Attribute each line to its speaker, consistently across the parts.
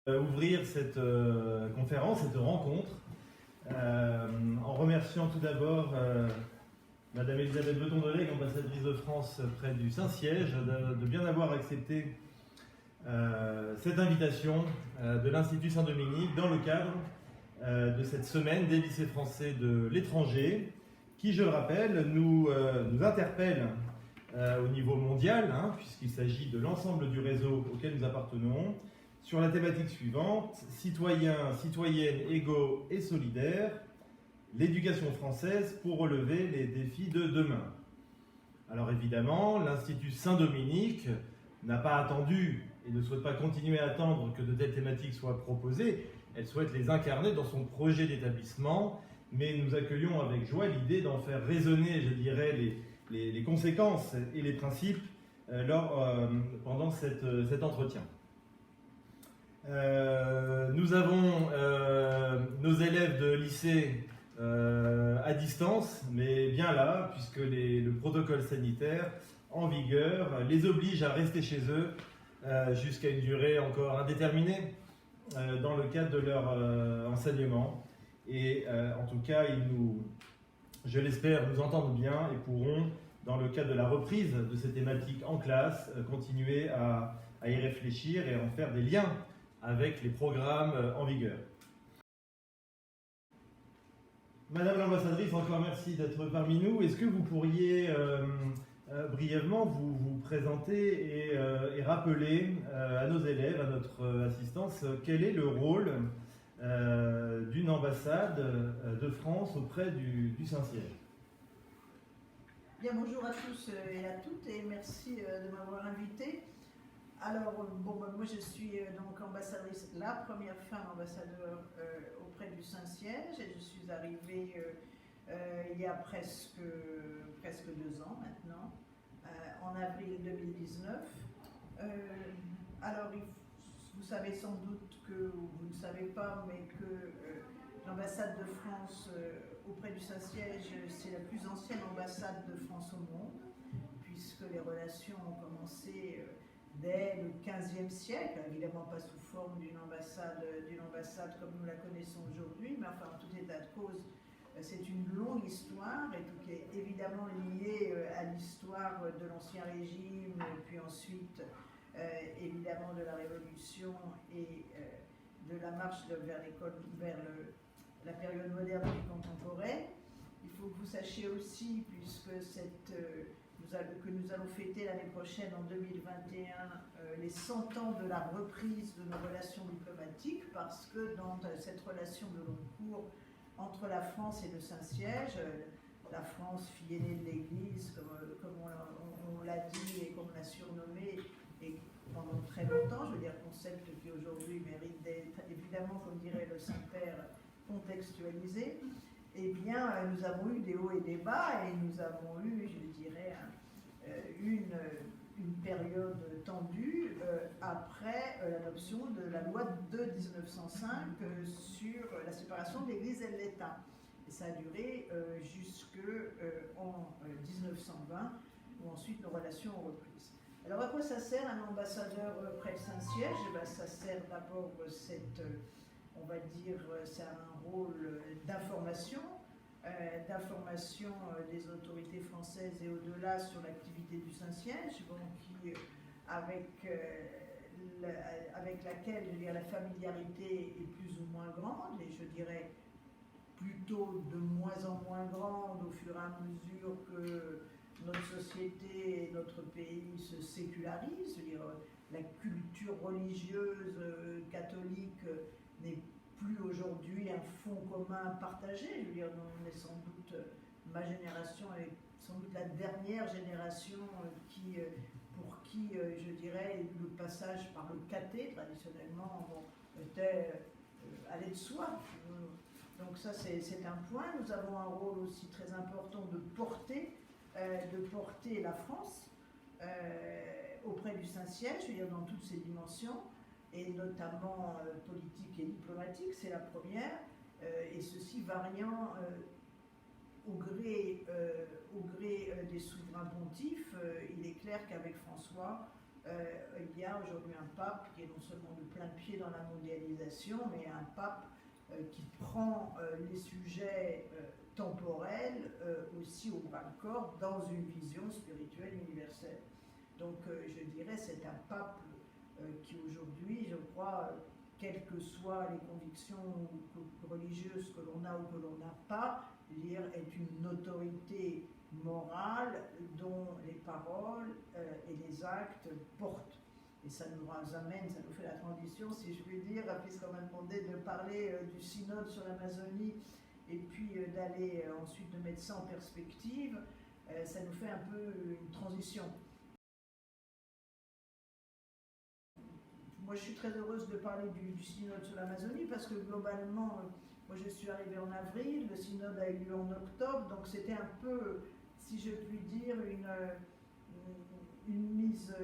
Speaker 1: Ouvrir cette conférence, cette rencontre, en remerciant tout d'abord Madame Elisabeth Beton-Doleg, ambassadrice de France près du Saint-Siège, de bien avoir accepté cette invitation de l'Institut Saint-Dominique dans le cadre de cette semaine des lycées français de l'étranger, qui, je le rappelle, nous interpelle au niveau mondial, puisqu'il s'agit de l'ensemble du réseau auquel nous appartenons, sur la thématique suivante: citoyens, citoyennes égaux et solidaires, l'éducation française pour relever les défis de demain. Alors évidemment, l'Institut Saint-Dominique n'a pas attendu et ne souhaite pas continuer à attendre que de telles thématiques soient proposées. Elle souhaite les incarner dans son projet d'établissement, mais nous accueillons avec joie l'idée d'en faire résonner, je dirais, les conséquences et les principes pendant cet entretien. Nous avons nos élèves de lycée à distance, mais bien là, puisque le protocole sanitaire en vigueur les oblige à rester chez eux jusqu'à une durée encore indéterminée dans le cadre de leur enseignement. Et en tout cas, je l'espère, nous entendent bien et pourront, dans le cadre de la reprise de ces thématiques en classe, continuer à y réfléchir et à en faire des liens avec les programmes en vigueur. Madame l'ambassadrice, encore merci d'être parmi nous. Est-ce que vous pourriez brièvement vous présenter et rappeler à nos élèves, à notre assistance, quel est le rôle d'une ambassade de France auprès du Saint-Siège?
Speaker 2: Bien, bonjour à tous et à toutes, et merci de m'avoir invité. Alors, moi je suis donc ambassadrice, la première femme ambassadeur auprès du Saint-Siège, et je suis arrivée il y a presque 2 ans maintenant, en avril 2019. Alors, vous savez sans doute que, ou vous ne savez pas, mais que l'ambassade de France auprès du Saint-Siège, c'est la plus ancienne ambassade de France au monde, puisque les relations ont commencé dès le XVe siècle, évidemment pas sous forme d'une ambassade comme nous la connaissons aujourd'hui, mais enfin en tout état de cause, c'est une longue histoire et tout qui est évidemment lié à l'histoire de l'Ancien Régime, puis ensuite évidemment de la Révolution et de la marche vers la période moderne et contemporaine. Il faut que vous sachiez aussi, puisque que nous allons fêter l'année prochaine, en 2021, les 100 ans de la reprise de nos relations diplomatiques, parce que dans cette relation de long cours entre la France et le Saint-Siège, la France, fille aînée de l'Église, comme on l'a dit et comme on l'a surnommé, et pendant très longtemps, je veux dire, concept qui aujourd'hui mérite d'être, évidemment, comme dirait le Saint-Père, contextualisé. Eh bien, nous avons eu des hauts et des bas, et nous avons eu, je dirais, une période tendue après l'adoption de la loi de 1905 sur la séparation de l'Église et de l'État. Et ça a duré jusqu'en 1920, où ensuite nos relations ont repris. Alors à quoi ça sert un ambassadeur près le Saint-Siège? Ça sert d'abord on va dire, c'est un rôle d'information des autorités françaises et au-delà sur l'activité du Saint-Siège, avec laquelle, je veux dire, la familiarité est plus ou moins grande, et je dirais plutôt de moins en moins grande au fur et à mesure que notre société et notre pays se sécularisent. Je veux dire, la culture religieuse catholique n'est plus aujourd'hui un fond commun partagé. Je veux dire, on est sans doute, ma génération est sans doute la dernière génération pour qui, je dirais, le passage par le caté, traditionnellement, allait de soi. Donc ça, c'est un point. Nous avons un rôle aussi très important de porter la France auprès du Saint-Siège, je veux dire, dans toutes ses dimensions, et notamment politique et diplomatique, c'est la première, et ceci variant au gré des souverains pontifs. Il est clair qu'avec François, il y a aujourd'hui un pape qui est non seulement de plein pied dans la mondialisation, mais un pape qui prend les sujets temporels aussi au bras-le-corps dans une vision spirituelle universelle. Donc je dirais c'est un pape qui aujourd'hui, je crois, quelles que soient les convictions religieuses que l'on a ou que l'on n'a pas, dire, est une autorité morale dont les paroles et les actes portent. Et ça nous amène, ça nous fait la transition, si je puis dire, puisqu'on m'a demandé de parler du synode sur l'Amazonie et puis d'aller ensuite de mettre ça en perspective, ça nous fait un peu une transition. Moi, je suis très heureuse de parler du synode sur l'Amazonie parce que globalement, moi je suis arrivée en avril, le synode a eu lieu en octobre, donc c'était un peu, si je puis dire, une mise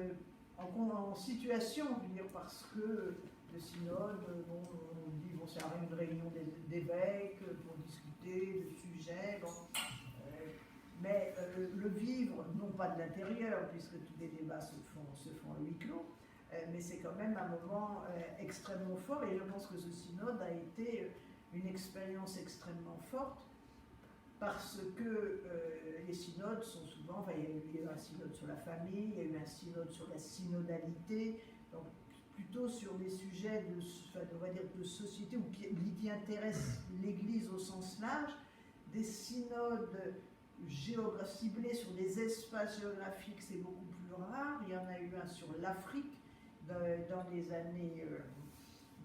Speaker 2: en situation, je veux dire, parce que le synode, bon, on dit, bon, c'est une réunion d'évêques pour discuter de sujets, bon, mais le vivre, non pas de l'intérieur, puisque tous les débats se font à huis clos, mais c'est quand même un moment extrêmement fort, et je pense que ce synode a été une expérience extrêmement forte, parce que les synodes sont souvent, enfin, il y a eu un synode sur la famille, il y a eu un synode sur la synodalité, donc plutôt sur des sujets on va dire de société ou qui intéressent l'Église au sens large, des synodes ciblés sur des espaces géographiques, c'est beaucoup plus rare. Il y en a eu un sur l'Afrique dans les années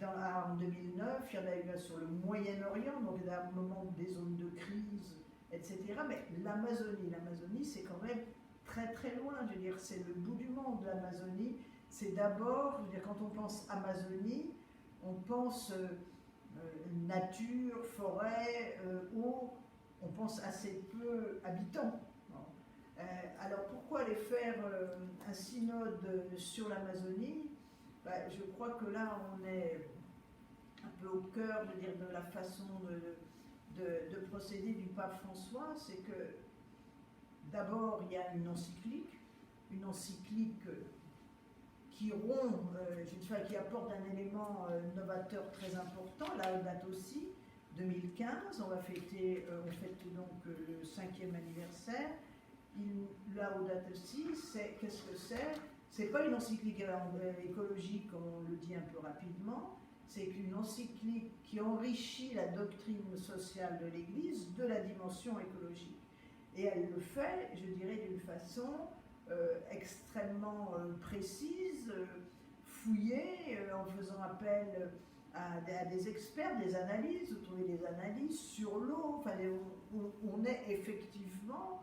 Speaker 2: en 2009, il y en a eu un sur le Moyen-Orient, donc à un moment des zones de crise, etc. Mais l'Amazonie, c'est quand même très très loin. Je veux dire, c'est le bout du monde, l'Amazonie. C'est d'abord, je veux dire, quand on pense Amazonie, on pense nature, forêt, eau, on pense assez peu habitants. Alors pourquoi aller faire un synode sur l'Amazonie? Je crois que là on est un peu au cœur de la façon de procéder du pape François. C'est que d'abord il y a une encyclique qui rompt, qui apporte un élément novateur très important, Laudato Si, 2015, on fête donc le 5e anniversaire. Laudato Si, qu'est-ce que c'est? C'est pas une encyclique écologique, comme on le dit un peu rapidement, c'est une encyclique qui enrichit la doctrine sociale de l'Église de la dimension écologique. Et elle le fait, je dirais, d'une façon extrêmement précise, fouillée, en faisant appel à des experts, des analyses, vous trouvez des analyses sur l'eau, enfin, on est effectivement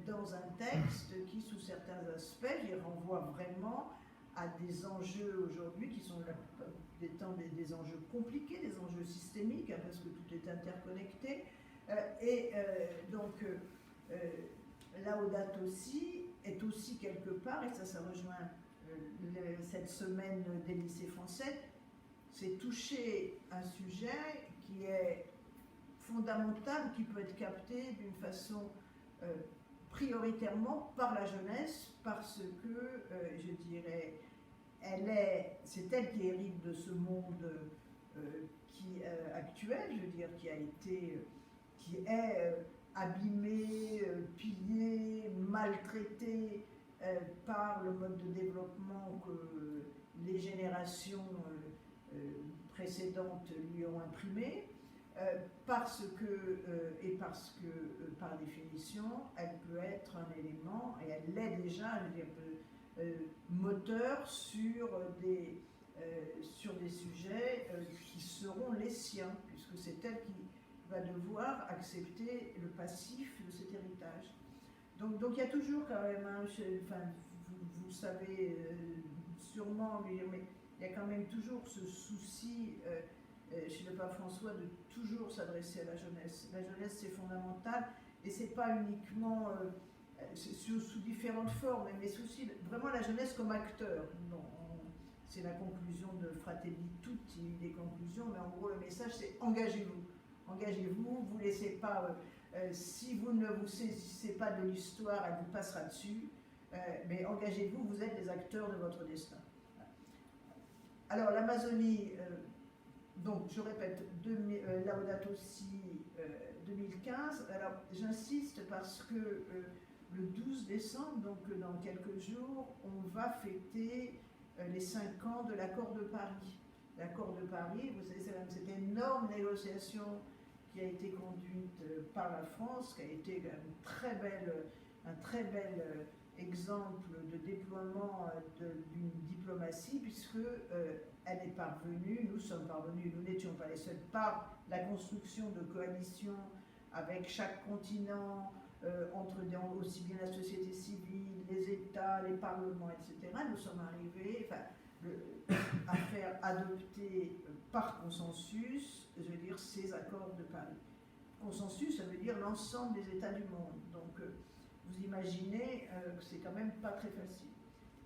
Speaker 2: dans un texte qui, sous certains aspects, il renvoie vraiment à des enjeux aujourd'hui qui sont des enjeux compliqués, des enjeux systémiques, hein, parce que tout est interconnecté. Donc, Laudato Si est aussi quelque part, et ça rejoint cette semaine des lycées français, c'est toucher un sujet qui est fondamental, qui peut être capté d'une façon prioritairement par la jeunesse, parce que, je dirais, c'est elle qui hérite de ce monde actuel, je veux dire, qui est abîmé, pillé, maltraité par le mode de développement que les générations précédentes lui ont imprimé, parce que par définition, elle peut être un élément, et elle l'est déjà, je veux dire, moteur sur des sujets qui seront les siens, puisque c'est elle qui va devoir accepter le passif de cet héritage. Donc il y a toujours quand même, vous savez sûrement, mais il y a quand même toujours ce souci chez le pape François de toujours s'adresser à la jeunesse. La jeunesse, c'est fondamental, et c'est pas uniquement sous différentes formes, mais c'est aussi vraiment la jeunesse comme acteur. Non, c'est la conclusion de Fratelli Tutti, des conclusions, mais en gros le message c'est engagez-vous. Engagez-vous, vous ne laissez pas, si vous ne vous saisissez pas de l'histoire, elle vous passera dessus. mais engagez-vous, vous êtes les acteurs de votre destin. Alors l'Amazonie, donc je répète, Laudato Si 2015, alors j'insiste parce que le 12 décembre, donc dans quelques jours, on va fêter les 5 ans de l'accord de Paris. L'accord de Paris, vous savez, c'est cette énorme négociation qui a été conduite par la France, qui a été un très bel exemple de déploiement d'une diplomatie, puisque elle est parvenue, nous sommes parvenus, nous n'étions pas les seuls, par la construction de coalitions avec chaque continent, entre aussi bien la société civile, les États, les parlements, etc. Nous sommes arrivés à faire adopter par consensus, je veux dire, ces accords de Paris. Consensus, ça veut dire l'ensemble des États du monde. Donc, vous imaginez que c'est quand même pas très facile.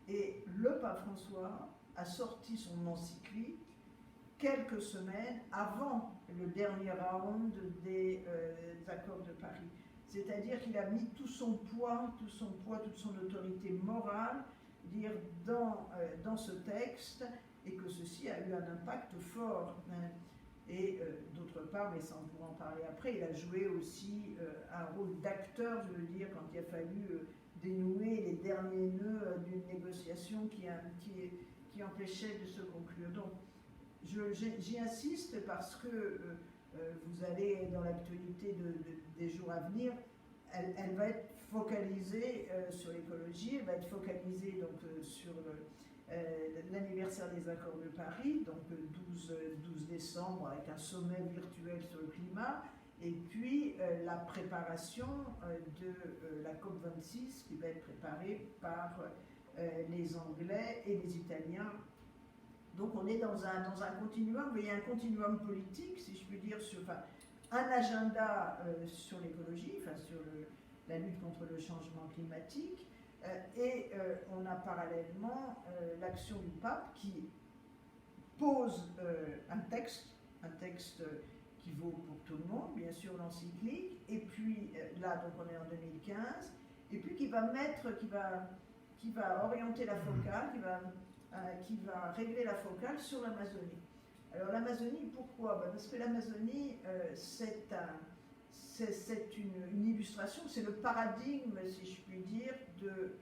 Speaker 2: Et le pape François a sorti son encyclique quelques semaines avant le dernier round des accords de Paris. C'est-à-dire qu'il a mis tout son poids, toute son autorité morale dans ce texte, et que ceci a eu un impact fort. Et d'autre part, mais ça on pourra en parler après, il a joué aussi un rôle d'acteur, je veux dire, quand il a fallu dénouer les derniers nœuds d'une négociation qui empêchait de se conclure. Donc j'y insiste parce que vous allez, dans l'actualité des jours à venir, elle va être focalisée sur l'écologie, elle va être focalisée donc, sur l'anniversaire des accords de Paris, donc 12 décembre, avec un sommet virtuel sur le climat, et puis la préparation de la COP26 qui va être préparée par les Anglais et les Italiens. Donc on est dans un continuum, mais il y a un continuum politique, si je puis dire, sur un agenda sur l'écologie, sur la lutte contre le changement climatique, et on a parallèlement l'action du pape qui pose un texte qui vaut pour tout le monde, bien sûr l'encyclique, et puis là donc on est en 2015, et puis qui va orienter la focale, qui va régler la focale sur l'Amazonie. Alors l'Amazonie, pourquoi? Parce que l'Amazonie, c'est une illustration, c'est le paradigme, si je puis dire, de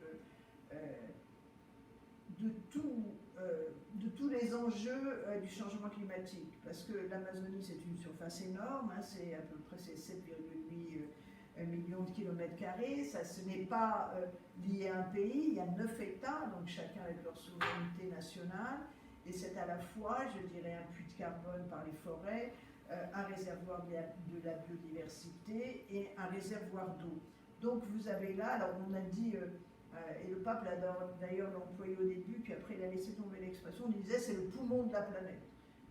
Speaker 2: tous les enjeux du changement climatique. Parce que l'Amazonie, c'est une surface énorme, c'est à peu près 7,8 millions de kilomètres carrés. Ce n'est pas lié à un pays, il y a 9 États, donc chacun avec leur souveraineté nationale. Et c'est à la fois, je dirais, un puits de carbone par les forêts, un réservoir de la biodiversité et un réservoir d'eau. Donc vous avez là, alors on a dit, et le pape l'a d'ailleurs employé au début, puis après il a laissé tomber l'expression, il disait c'est le poumon de la planète.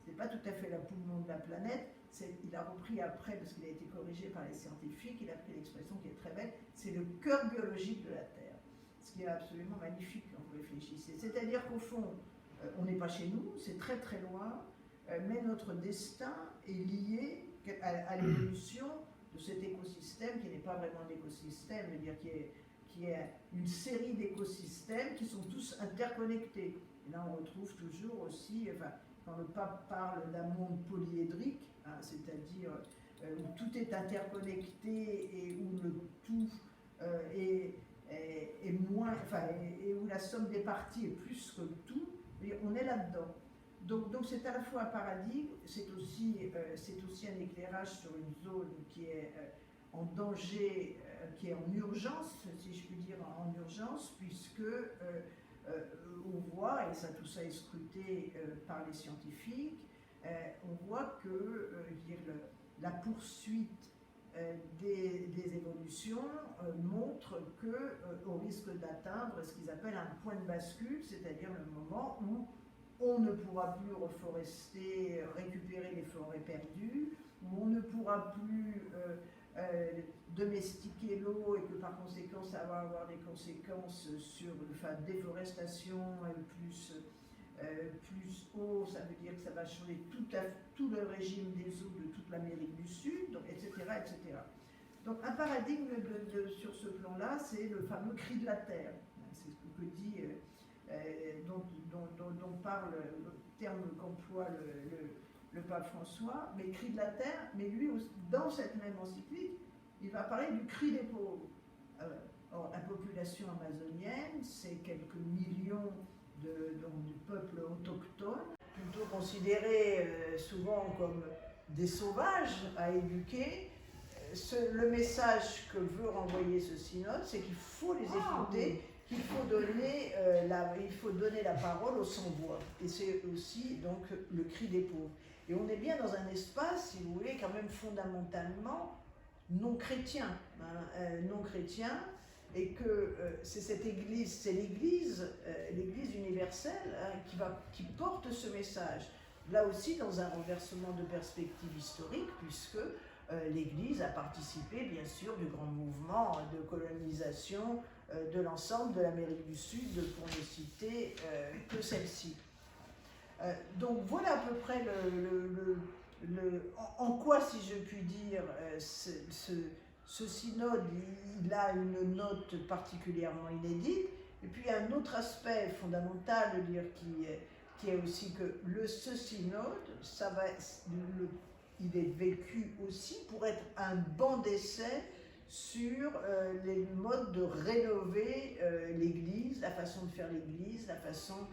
Speaker 2: Ce n'est pas tout à fait le poumon de la planète, il a repris après, parce qu'il a été corrigé par les scientifiques, il a pris l'expression qui est très belle, c'est le cœur biologique de la Terre. Ce qui est absolument magnifique quand vous réfléchissez. C'est-à-dire qu'au fond, on n'est pas chez nous, c'est très très loin, mais notre destin est lié à l'évolution de cet écosystème qui n'est pas vraiment un écosystème, c'est-à-dire qui est une série d'écosystèmes qui sont tous interconnectés. Et là on retrouve toujours aussi, quand le pape parle d'un monde polyédrique, c'est-à-dire où tout est interconnecté et où le tout est moins, et où la somme des parties est plus que le tout, et on est là-dedans. Donc c'est à la fois un paradigme, c'est aussi un éclairage sur une zone qui est en danger, qui est en urgence, si je puis dire, en urgence, puisque on voit, et tout ça est scruté par les scientifiques, on voit que la poursuite des évolutions montre qu'on risque d'atteindre ce qu'ils appellent un point de bascule, c'est-à-dire le moment où on ne pourra plus reforester, récupérer les forêts perdues, où on ne pourra plus domestiquer l'eau et que par conséquent ça va avoir des conséquences sur déforestation plus eau, ça veut dire que ça va changer tout le régime des eaux de toute l'Amérique du Sud, donc, etc., etc. Donc un paradigme sur ce plan-là, c'est le fameux cri de la terre. c'est ce que dit, dont parle le terme qu'emploie le pape François, mais cri de la terre, mais lui, dans cette même encyclique, il va parler du cri des pauvres. Or, la population amazonienne, c'est quelques millions de peuples autochtones, plutôt considérés souvent comme des sauvages à éduquer. Le message que veut renvoyer ce synode, c'est qu'il faut les écouter, qu'il faut donner, la parole aux sans-voix. Et c'est aussi donc le cri des pauvres. Et on est bien dans un espace, si vous voulez, quand même fondamentalement non chrétien, et que c'est cette Église, c'est l'Église universelle qui porte ce message. Là aussi, dans un renversement de perspective historique, puisque l'Église a participé, bien sûr, du grand mouvement de colonisation de l'ensemble de l'Amérique du Sud, pour ne citer que celle-ci. Donc voilà à peu près en quoi, si je puis dire, ce synode, il a une note particulièrement inédite. Et puis un autre aspect fondamental, qui est aussi que ce synode, il est vécu aussi pour être un banc d'essai sur les modes de rénover l'Église, la façon de faire l'Église, la façon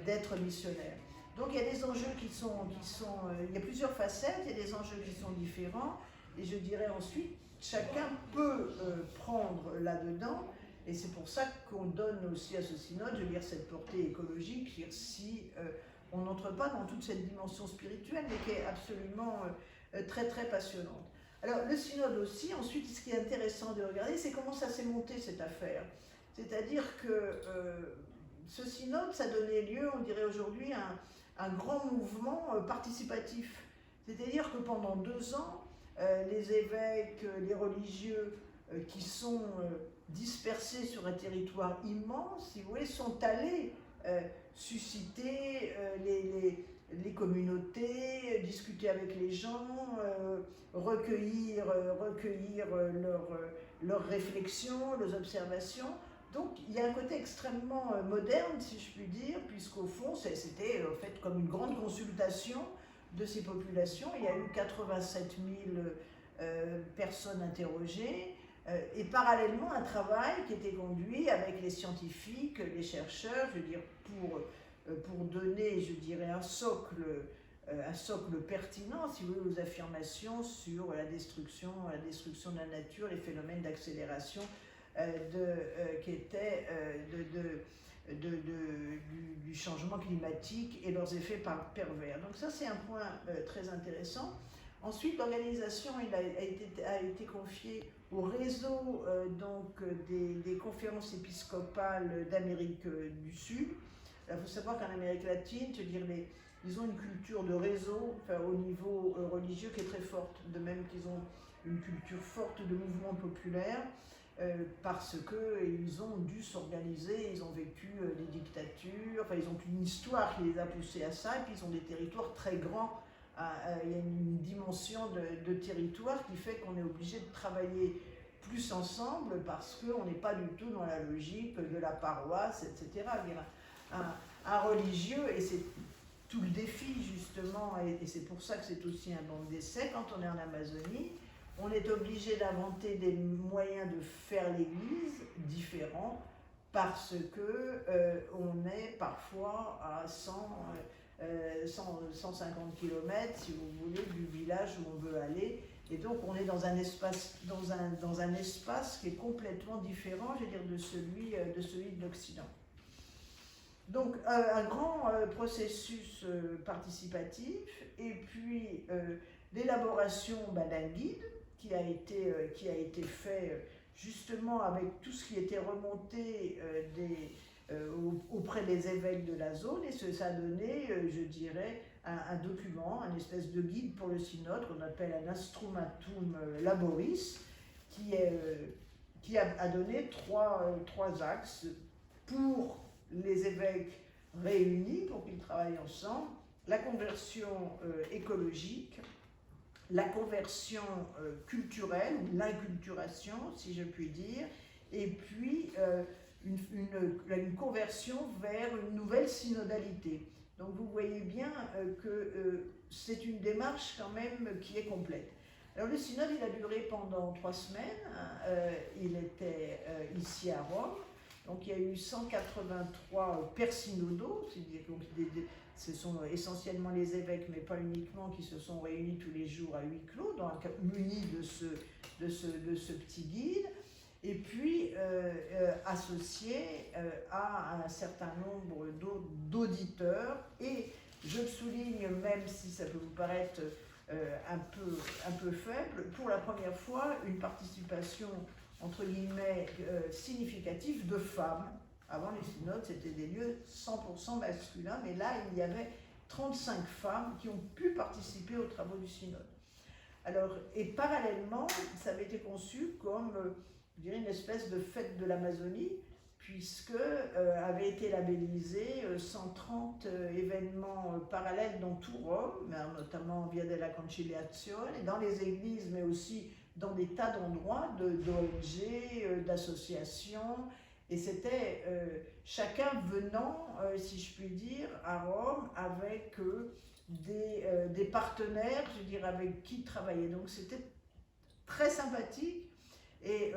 Speaker 2: d'être missionnaire. Donc il y a des enjeux il y a plusieurs facettes, il y a des enjeux qui sont différents, et je dirais ensuite, chacun peut prendre là-dedans, et c'est pour ça qu'on donne aussi à ce synode, je veux dire, cette portée écologique, si on n'entre pas dans toute cette dimension spirituelle, mais qui est absolument très très passionnante. Alors le synode aussi, ensuite, ce qui est intéressant de regarder, c'est comment ça s'est monté cette affaire. C'est-à-dire que ce synode, ça donnait lieu, on dirait aujourd'hui, à un grand mouvement participatif. C'est-à-dire que pendant 2 ans, les évêques, les religieux qui sont dispersés sur un territoire immense, si vous voulez, sont allés susciter les communautés, discuter avec les gens, recueillir leurs réflexions, leurs observations. Donc il y a un côté extrêmement moderne, si je puis dire, puisqu'au fond c'était en fait comme une grande consultation de ces populations. Il y a eu 87 000 personnes interrogées, et parallèlement un travail qui était conduit avec les scientifiques, les chercheurs, je veux dire, pour donner, je dirais, un socle pertinent, si vous voulez, aux affirmations sur la destruction de la nature, les phénomènes d'accélération qui étaient du changement climatique et leurs effets pervers. Donc ça, c'est un point très intéressant. Ensuite, l'organisation a été confiée au réseau des conférences épiscopales d'Amérique du Sud. Il faut savoir qu'en Amérique latine, je veux dire, ils ont une culture de réseau, au niveau religieux, qui est très forte, de même qu'ils ont une culture forte de mouvements populaires, parce qu'ils ont dû s'organiser, ils ont vécu des dictatures, ils ont une histoire qui les a poussés à ça, et puis ils ont des territoires très grands. Il y a une dimension de territoire qui fait qu'on est obligé de travailler plus ensemble, parce qu'on n'est pas du tout dans la logique de la paroisse, etc. Un religieux, et c'est tout le défi justement, et c'est pour ça que c'est aussi un banc d'essai, quand on est en Amazonie, on est obligé d'inventer des moyens de faire l'Église différents, parce que on est parfois à 150 km, si vous voulez, du village où on veut aller, et donc on est dans un espace, dans un espace qui est complètement différent, je veux dire, de celui de l'Occident. Donc un grand processus participatif, et puis l'élaboration d'un guide qui a été fait justement avec tout ce qui était remonté auprès des évêques de la zone, et ça a donné, je dirais, un document, un espèce de guide pour le synode qu'on appelle un instrumentum laboris, qui a donné trois axes pour les évêques réunis, pour qu'ils travaillent ensemble: la conversion écologique, la conversion culturelle, ou l'inculturation, si je puis dire, et puis une conversion vers une nouvelle synodalité. Donc vous voyez bien que c'est une démarche quand même qui est complète. Alors le synode, il a duré pendant 3 semaines, il était ici à Rome, donc il y a eu 183 pères synodaux, c'est-à-dire ce sont essentiellement les évêques, mais pas uniquement, qui se sont réunis tous les jours à huis clos, donc munis de ce petit guide, et puis associés à un certain nombre d'auditeurs, et je le souligne, même si ça peut vous paraître un peu faible, pour la première fois, une participation, entre guillemets, significative de femmes. Avant les synodes, c'était des lieux 100% masculins, mais là, il y avait 35 femmes qui ont pu participer aux travaux du synode. Alors, et parallèlement, ça avait été conçu comme, je dirais, une espèce de fête de l'Amazonie, puisque avaient été labellisés 130 événements parallèles dans tout Rome, notamment Via della Conciliazione, dans les églises, mais aussi dans des tas d'endroits, d'ONG, d'associations, et c'était chacun venant, si je puis dire, à Rome avec des partenaires, je dirais, avec qui travailler. Donc c'était très sympathique et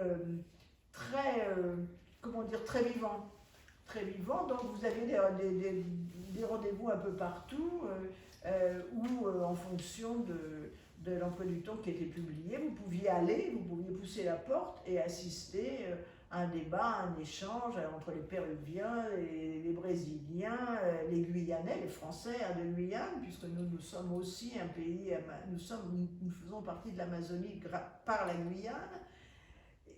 Speaker 2: très, comment dire, très vivant. Très vivant, donc vous aviez des rendez-vous un peu partout, où en fonction de l'emploi du temps qui était publié, vous pouviez aller, vous pouviez pousser la porte et assister à un débat, à un échange entre les Péruviens, les Brésiliens, les Guyanais, les Français de Guyane, puisque nous sommes aussi un pays, nous faisons partie de l'Amazonie par la Guyane,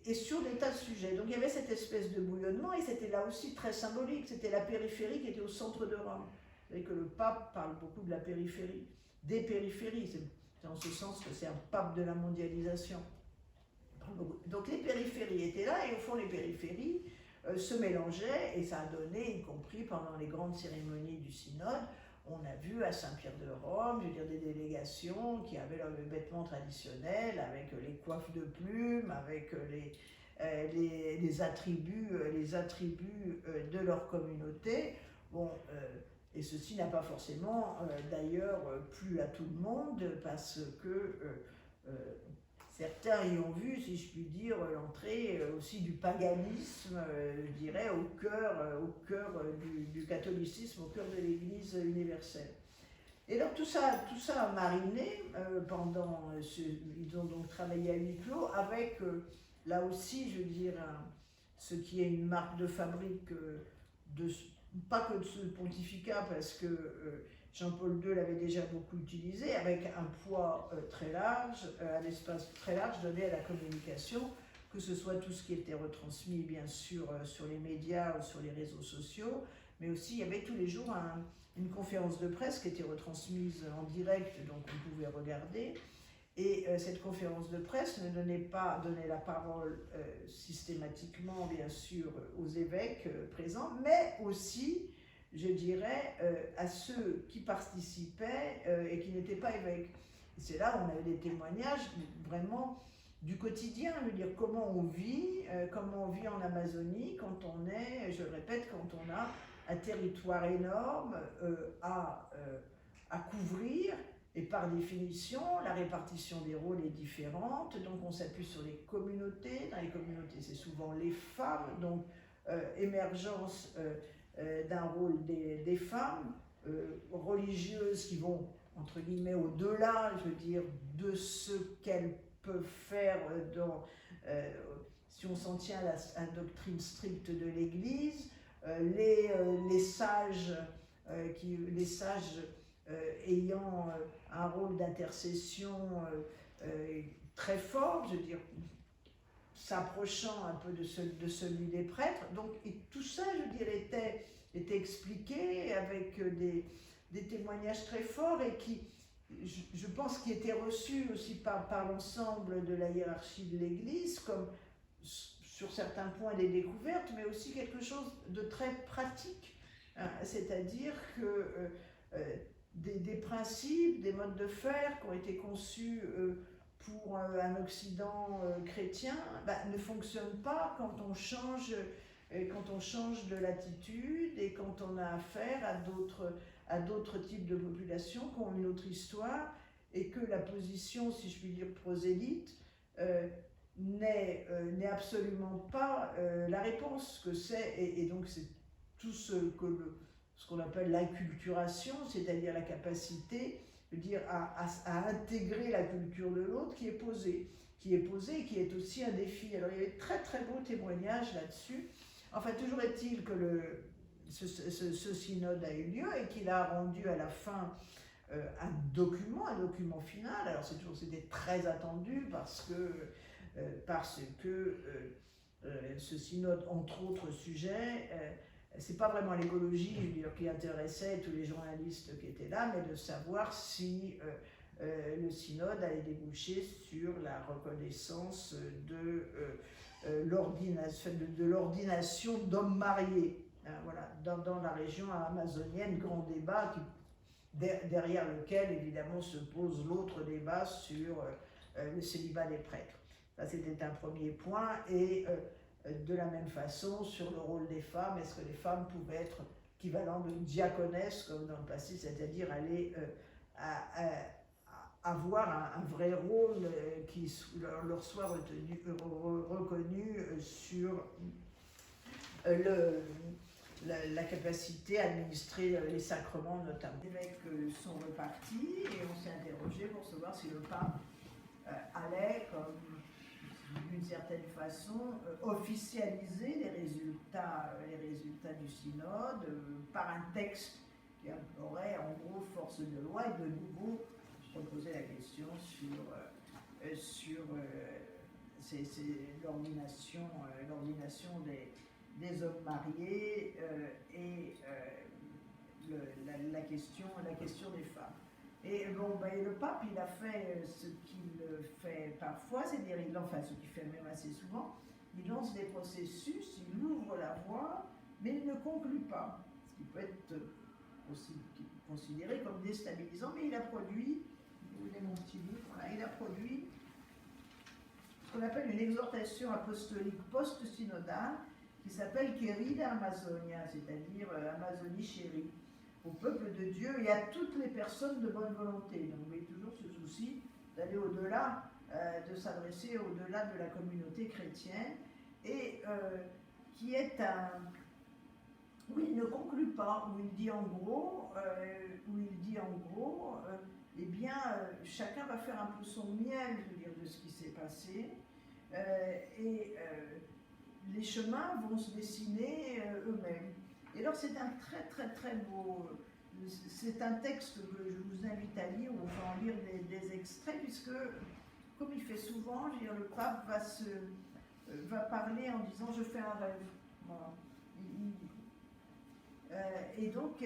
Speaker 2: et sur des tas de sujets. Donc il y avait cette espèce de bouillonnement, et c'était là aussi très symbolique, c'était la périphérie qui était au centre de Rome. Vous savez que le pape parle beaucoup de la périphérie, des périphéries, c'est en ce sens que c'est un pape de la mondialisation. Donc les périphéries étaient là, et au fond les périphéries se mélangeaient, et ça a donné, y compris pendant les grandes cérémonies du synode, on a vu à Saint-Pierre de Rome, je veux dire, des délégations qui avaient leurs vêtements traditionnels, avec les coiffes de plumes, avec les attributs de leur communauté. Bon, et ceci n'a pas forcément, d'ailleurs, plu à tout le monde, parce que certains y ont vu, si je puis dire, l'entrée aussi du paganisme, je dirais, au cœur du catholicisme, au cœur de l'Église universelle. Et alors tout ça a mariné pendant, ils ont donc travaillé à huis clos, avec là aussi, je veux dire, ce qui est une marque de fabrique, pas que de ce pontificat, parce que Jean-Paul II l'avait déjà beaucoup utilisé, avec un poids très large, un espace très large donné à la communication, que ce soit tout ce qui était retransmis bien sûr sur les médias ou sur les réseaux sociaux, mais aussi il y avait tous les jours une conférence de presse qui était retransmise en direct, donc on pouvait regarder, et cette conférence de presse ne donnait la parole systématiquement bien sûr aux évêques présents, mais aussi, je dirais, à ceux qui participaient et qui n'étaient pas évêques. Et c'est là où on avait des témoignages vraiment du quotidien, je veux dire, comment on vit en Amazonie quand on est, je le répète, quand on a un territoire énorme à couvrir, et par définition, la répartition des rôles est différente, donc on s'appuie sur les communautés. Dans les communautés, c'est souvent les femmes, donc émergence d'un rôle des femmes religieuses qui vont, entre guillemets, au-delà, je veux dire, de ce qu'elles peuvent faire si on s'en tient à la doctrine stricte de l'Église, les sages ayant un rôle d'intercession très fort, je veux dire, s'approchant un peu de celui des prêtres. Donc, et tout ça, je dirais, était expliqué avec des témoignages très forts, et qui, je pense, qui étaient reçus aussi par l'ensemble de la hiérarchie de l'Église, comme sur certains points des découvertes, mais aussi quelque chose de très pratique, hein, c'est-à-dire que des principes, des modes de faire qui ont été conçus pour un Occident chrétien ne fonctionnent pas quand on change quand on change de latitude et quand on a affaire à d'autres types de populations qui ont une autre histoire, et que la position, si je puis dire, prosélyte, n'est absolument pas la réponse que c'est, et donc c'est tout ce qu'on appelle l'acculturation, c'est-à-dire la capacité de dire à intégrer la culture de l'autre qui est posée et qui est aussi un défi. Alors il y a des très très beaux témoignages là-dessus. Enfin, toujours est-il que ce synode a eu lieu et qu'il a rendu à la fin un document final. Alors c'était très attendu parce que ce synode, entre autres sujets, c'est pas vraiment l'écologie, je veux dire, qui intéressait tous les journalistes qui étaient là, mais de savoir si le synode allait déboucher sur la reconnaissance de l'ordination d'hommes mariés. Voilà, dans la région amazonienne, grand débat derrière lequel évidemment se pose l'autre débat sur le célibat des prêtres. Ça, c'était un premier point, et de la même façon sur le rôle des femmes. Est-ce que les femmes pouvaient être équivalent de diaconesse comme dans le passé, c'est-à-dire aller avoir un vrai rôle qui leur soit reconnu sur la capacité à administrer les sacrements notamment. Les évêques sont repartis et on s'est interrogé pour savoir si le pape allait, comme d'une certaine façon, officialiser les résultats du synode par un texte qui aurait en gros force de loi, et de nouveau reposer la question sur l'ordination des hommes mariés et la question des femmes. Et bon, le pape, il a fait ce qu'il fait parfois, c'est-à-dire, ce qu'il fait même assez souvent, il lance des processus, il ouvre la voie, mais il ne conclut pas, ce qui peut être aussi considéré comme déstabilisant, mais il a produit, vous voulez mon petit livre, voilà, il a produit ce qu'on appelle une exhortation apostolique post-synodale qui s'appelle Querida Amazonia, c'est-à-dire Amazonie chérie, au peuple de Dieu et à toutes les personnes de bonne volonté. Donc vous voyez toujours ce souci d'aller au-delà, de s'adresser au-delà de la communauté chrétienne, et qui est où il ne conclut pas, où il dit en gros, eh bien, chacun va faire un peu son miel, je veux dire, de ce qui s'est passé, et les chemins vont se dessiner eux-mêmes. Et alors c'est un très très très beau, c'est un texte que je vous invite à lire, ou on va en lire des extraits, puisque, comme il fait souvent, je veux dire, le pape va parler en disant « je fais un rêve ». Voilà. Et donc,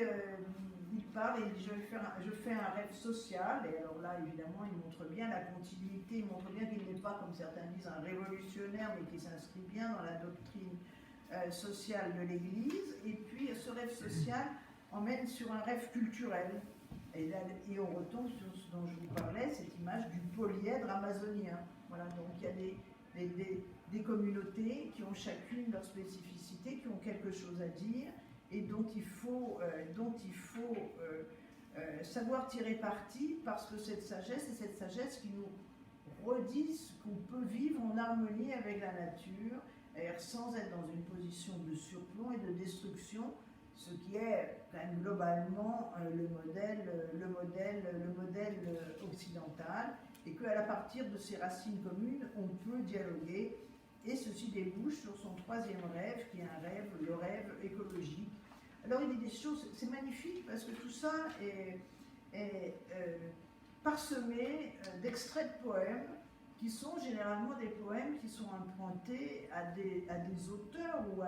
Speaker 2: il parle et il dit je fais un rêve social, et alors là, évidemment, il montre bien la continuité, il montre bien qu'il n'est pas, comme certains disent, un révolutionnaire, mais qui s'inscrit bien dans la doctrine sociale de l'Église. Et puis, ce rêve social emmène sur un rêve culturel. Et on retombe sur ce dont je vous parlais, cette image du polyèdre amazonien. Voilà, donc il y a des communautés qui ont chacune leur spécificité, qui ont quelque chose à dire, et dont il faut savoir tirer parti, parce que cette sagesse, c'est cette sagesse qui nous redit qu'on peut vivre en harmonie avec la nature, sans être dans une position de surplomb et de destruction, ce qui est quand même globalement le modèle occidental, et qu'à partir de ces racines communes, on peut dialoguer, et ceci débouche sur son troisième rêve, qui est le rêve écologique. Alors il y a des choses, c'est magnifique parce que tout ça est parsemé d'extraits de poèmes qui sont généralement des poèmes qui sont empruntés à des auteurs ou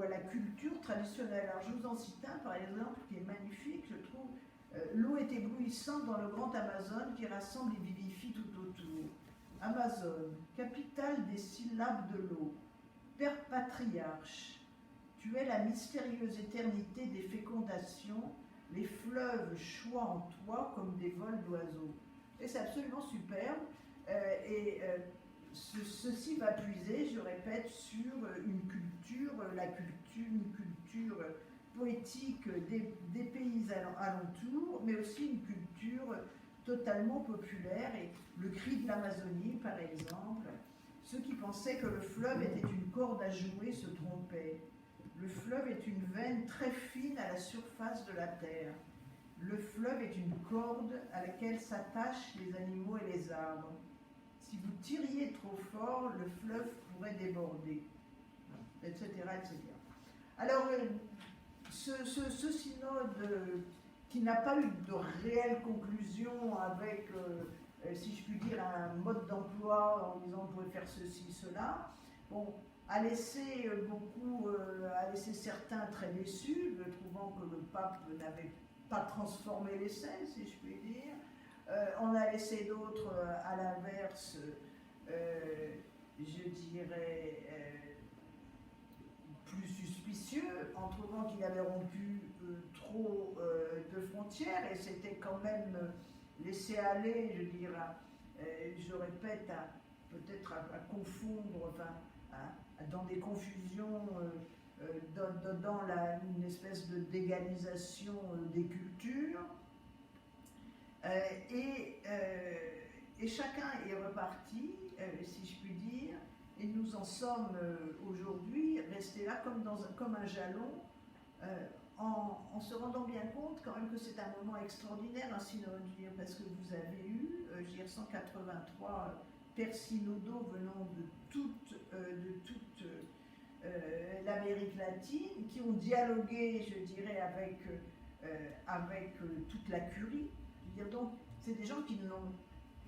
Speaker 2: à la culture traditionnelle. Alors je vous en cite un par exemple qui est magnifique, je trouve. L'eau est éblouissante dans le grand Amazone qui rassemble et vivifie tout autour. Amazone, capitale des syllabes de l'eau, Père patriarche, tu es la mystérieuse éternité des fécondations, les fleuves choient en toi comme des vols d'oiseaux. Et c'est absolument superbe. ceci va puiser, je répète, sur une culture poétique des pays alentours, mais aussi une culture totalement populaire. Et le cri de l'Amazonie, par exemple, ceux qui pensaient que le fleuve était une corde à jouer se trompaient. Le fleuve est une veine très fine à la surface de la terre. Le fleuve est une corde à laquelle s'attachent les animaux et les arbres. Si vous tiriez trop fort, le fleuve pourrait déborder, etc. etc. Alors, ce synode qui n'a pas eu de réelle conclusion avec, si je puis dire, un mode d'emploi en disant on pourrait faire ceci, cela, bon, a laissé certains très déçus, trouvant que le pape n'avait pas transformé les scènes, si je puis dire. On a laissé d'autres, à l'inverse, je dirais, plus suspicieux, en trouvant qu'il avait rompu trop de frontières, et c'était quand même laissé aller, je dirais, je répète, peut-être à confondre, enfin, dans des confusions, dans une espèce d'égalisation des cultures. Et chacun est reparti, si je puis dire, et nous en sommes aujourd'hui restés là comme un jalon, en se rendant bien compte quand même que c'est un moment extraordinaire, un synode, parce que vous avez eu, 183 pères synodaux venant de toute l'Amérique latine, qui ont dialogué, je dirais, avec toute la curie. Je veux dire, donc, c'est des gens qui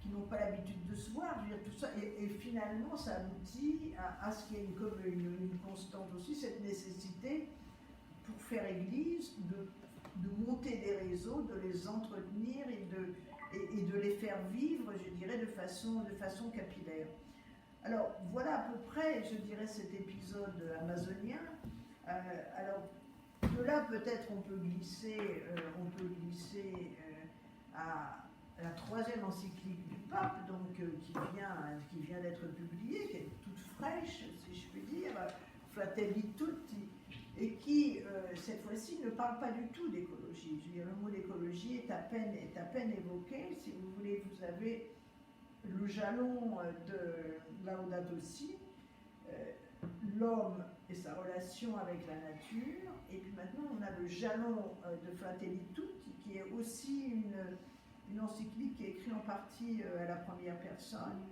Speaker 2: n'ont pas l'habitude de se voir, je veux dire, tout ça, et finalement, ça aboutit à ce qu'il y ait une constante aussi, cette nécessité, pour faire église, de monter des réseaux, de les entretenir et de les faire vivre, je dirais, de façon capillaire. Alors, voilà à peu près, je dirais, cet épisode amazonien. Alors, de là, peut-être, on peut glisser à la troisième encyclique du pape, donc, qui vient d'être publiée, qui est toute fraîche, si je puis dire, Fratelli Tutti, et qui, cette fois-ci, ne parle pas du tout d'écologie. Je veux dire, le mot d'écologie est à peine évoqué. Si vous voulez, vous avez le jalon de Laudato Si, l'homme et sa relation avec la nature, et puis maintenant on a le jalon de Fratelli Tutti, qui est aussi une encyclique qui est écrite en partie à la première personne,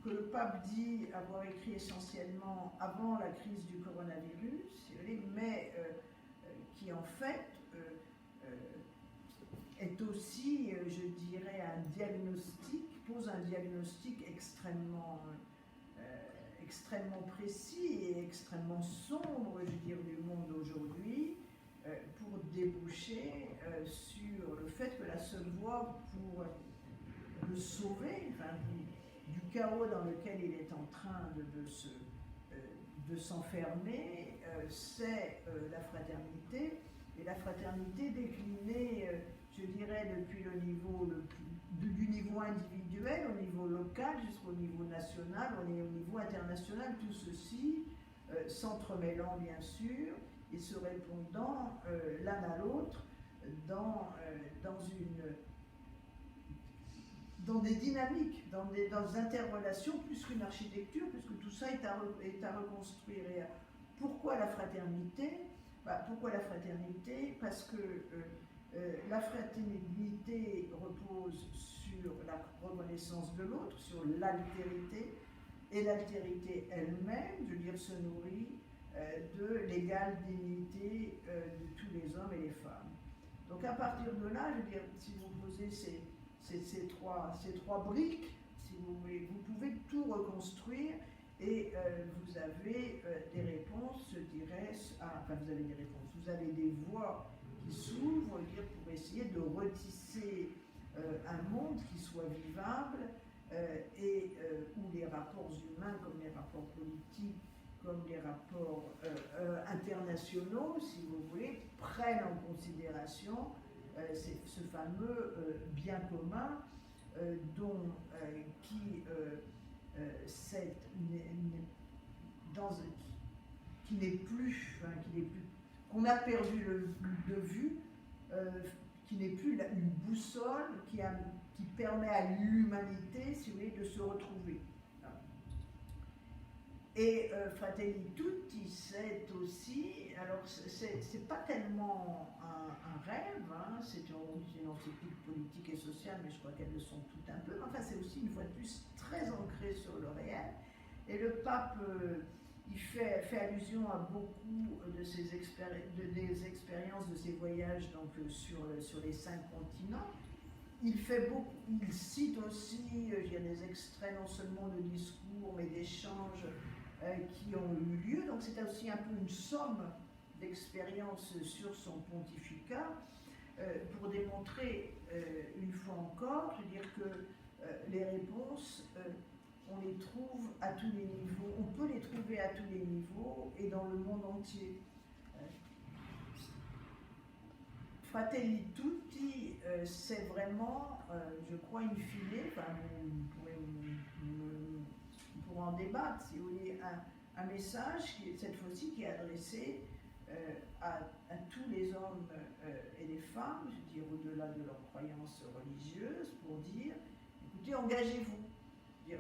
Speaker 2: que le pape dit avoir écrit essentiellement avant la crise du coronavirus, mais qui en fait est aussi, je dirais, pose un diagnostic extrêmement précis et extrêmement sombre, je veux dire, du monde aujourd'hui, pour déboucher sur le fait que la seule voie pour le sauver, enfin, du chaos dans lequel il est en train de s'enfermer, c'est la fraternité, et la fraternité déclinée, je dirais, depuis du niveau individuel au niveau local jusqu'au niveau national, au niveau international, tout ceci s'entremêlant bien sûr et se répondant l'un à l'autre dans des dynamiques, dans des interrelations plus qu'une architecture, puisque tout ça est à reconstruire. Et pourquoi la fraternité ? Pourquoi la fraternité ? Parce que la fraternité repose sur la reconnaissance de l'autre, sur l'altérité, et l'altérité elle-même, je veux dire, se nourrit de l'égale dignité de tous les hommes et les femmes. Donc à partir de là, je veux dire, si vous posez ces trois briques, si vous voulez, vous pouvez tout reconstruire et vous avez des réponses, je dirais, vous avez des voies qui s'ouvrent pour essayer de retisser un monde qui soit vivable et où les rapports humains, comme les rapports politiques, comme les rapports internationaux, si vous voulez, prennent en considération ce fameux bien commun qui qui n'est plus, qu'on a perdu de vue, qui n'est plus une boussole qui permet à l'humanité, si vous voulez, de se retrouver. Et Fratelli Tutti, c'est aussi, alors c'est pas tellement un rêve, hein, c'est une encyclique politique et sociale, mais je crois qu'elles le sont toutes un peu, enfin c'est aussi une fois de plus très ancré sur le réel. Et le pape, il fait allusion à beaucoup de ses des expériences, de ses voyages donc, sur les 5 continents. Il cite aussi, il y a des extraits non seulement de discours, mais d'échanges qui ont eu lieu. Donc c'est aussi un peu une somme d'expériences sur son pontificat pour démontrer, une fois encore, je veux dire que les réponses, on les trouve à tous les niveaux, on peut les trouver à tous les niveaux et dans le monde entier. Fratelli Tutti, c'est vraiment, je crois, in fine, enfin, on pourra en débattre, si vous voulez, un message, cette fois-ci, qui est adressé à tous les hommes et les femmes, je veux dire, au-delà de leurs croyances religieuses, pour dire, écoutez, engagez-vous.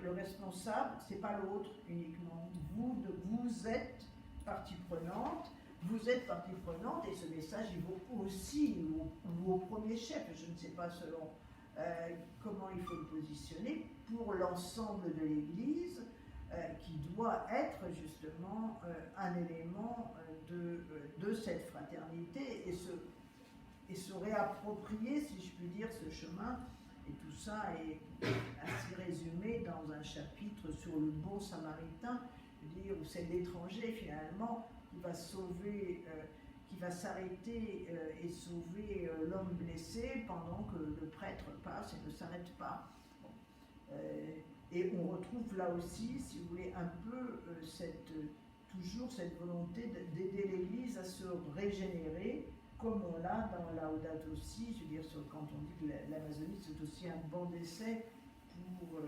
Speaker 2: Le responsable, c'est pas l'autre uniquement. Vous êtes partie prenante. Vous êtes partie prenante et ce message, il vaut aussi au premier chef, je ne sais pas selon comment il faut le positionner, pour l'ensemble de l'Église, qui doit être justement un élément de cette fraternité et se réapproprier, si je puis dire, ce chemin. Et tout ça est ainsi résumé dans un chapitre sur le bon samaritain, je veux dire, où c'est l'étranger finalement qui va sauver, qui va s'arrêter et sauver l'homme blessé pendant que le prêtre passe et ne s'arrête pas. Bon. Et on retrouve là aussi, si vous voulez, un peu toujours cette volonté d'aider l'Église à se régénérer, comme on l'a dans Laudato Si, je veux dire, quand on dit que l'Amazonie c'est aussi un banc d'essai pour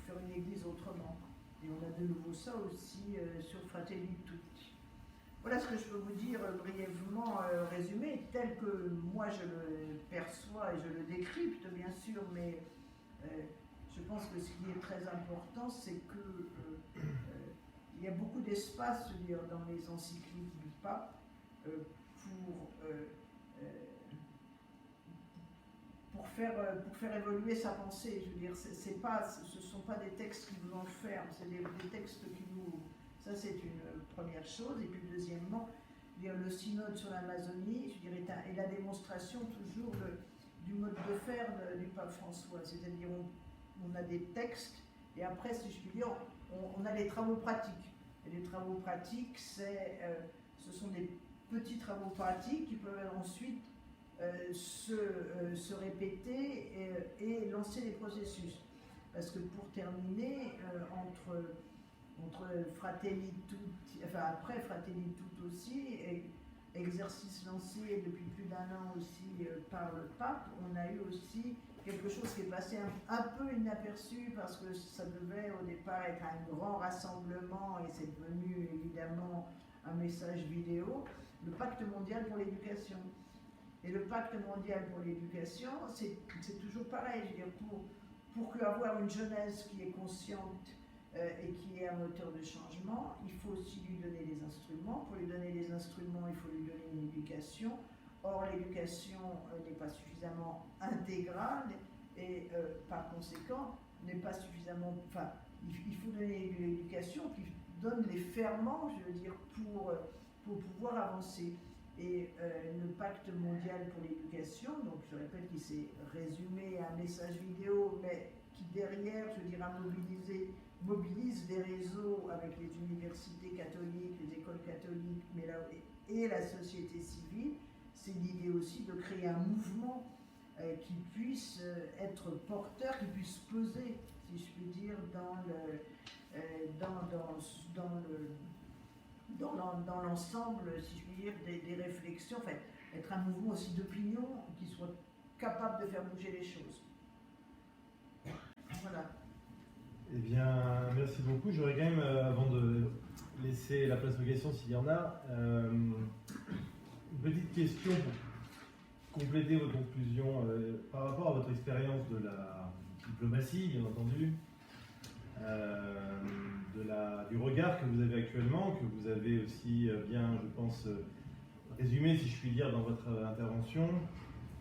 Speaker 2: faire une Église autrement. Et on a de nouveau ça aussi sur Fratelli Tutti. Voilà ce que je peux vous dire brièvement résumé, tel que moi je le perçois et je le décrypte bien sûr, mais je pense que ce qui est très important, c'est que il y a beaucoup d'espace, je veux dire, dans les encycliques du pape pour faire évoluer sa pensée. Je veux dire, ce ne sont pas des textes qui vous enferment, c'est des textes qui nous... Ça, c'est une première chose. Et puis, deuxièmement, le synode sur l'Amazonie, je dirais, est la démonstration toujours du mode de faire du pape François. C'est-à-dire, on a des textes, et après, si je puis dire, on a des travaux pratiques. Et les travaux pratiques, ce sont des petits travaux pratiques qui peuvent ensuite se répéter et lancer des processus. Parce que pour terminer, entre Fratelli Tutti, enfin après Fratelli Tutti aussi, et exercice lancé depuis plus d'1 an aussi par le pape, on a eu aussi quelque chose qui est passé un peu inaperçu parce que ça devait au départ être un grand rassemblement et c'est devenu évidemment un message vidéo, le pacte mondial pour l'éducation. Et le pacte mondial pour l'éducation, c'est toujours pareil, je veux dire, pour avoir une jeunesse qui est consciente et qui est un moteur de changement, il faut aussi lui donner des instruments. Pour lui donner des instruments, il faut lui donner une éducation. Or, l'éducation n'est pas suffisamment intégrale et par conséquent n'est pas suffisamment... Enfin, il faut donner une éducation qui donne les ferments, je veux dire, pour pouvoir avancer. Et le pacte mondial pour l'éducation, donc je répète qu'il s'est résumé à un message vidéo, mais qui derrière, je veux dire, mobilise des réseaux avec les universités catholiques, les écoles catholiques, et la société civile. C'est l'idée aussi de créer un mouvement qui puisse être porteur, qui puisse peser, si je puis dire, dans l'ensemble, si je puis dire, des réflexions, enfin, être un mouvement aussi d'opinion qui soit capable de faire bouger les choses. Voilà.
Speaker 1: Eh bien, merci beaucoup. J'aurais quand même, avant de laisser la place aux questions s'il y en a, une petite question pour compléter votre conclusion par rapport à votre expérience de la diplomatie, bien entendu, du regard que vous avez actuellement, que vous avez aussi bien, je pense, résumé, si je puis dire, dans votre intervention.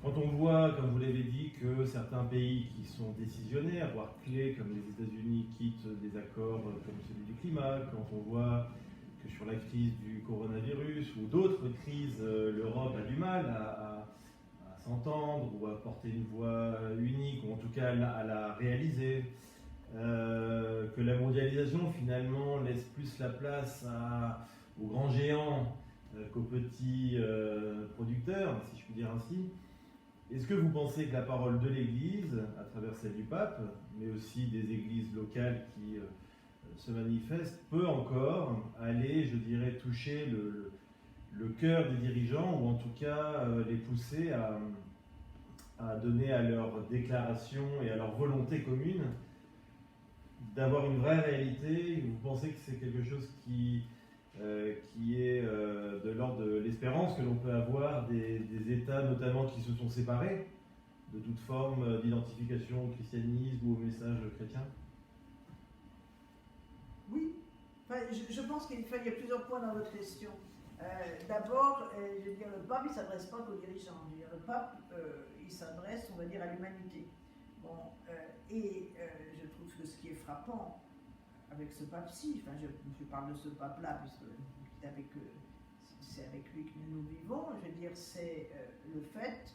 Speaker 1: Quand on voit, comme vous l'avez dit, que certains pays qui sont décisionnaires, voire clés, comme les États-Unis, quittent des accords comme celui du climat, quand on voit que sur la crise du coronavirus ou d'autres crises, l'Europe a du mal à s'entendre ou à porter une voix unique, ou en tout cas à la réaliser, que la mondialisation finalement laisse plus la place aux grands géants qu'aux petits producteurs, si je puis dire ainsi. Est-ce que vous pensez que la parole de l'Église, à travers celle du pape, mais aussi des églises locales qui se manifestent, peut encore aller, je dirais, toucher le cœur des dirigeants, ou en tout cas les pousser à donner à leur déclaration et à leur volonté commune d'avoir une vraie réalité? Vous pensez que c'est quelque chose qui est de l'ordre de l'espérance que l'on peut avoir des États notamment qui se sont séparés de toute forme d'identification au christianisme ou au message chrétien?
Speaker 2: Oui, enfin, je pense qu'il y a plusieurs points dans votre question. D'abord, je veux dire, le pape, il ne s'adresse pas qu'aux dirigeants. Je veux dire, le pape, il s'adresse, on va dire, à l'humanité. Bon, je trouve que ce qui est frappant avec ce pape-ci, enfin, je parle de ce pape-là, puisque c'est avec lui que nous vivons, je veux dire, c'est le fait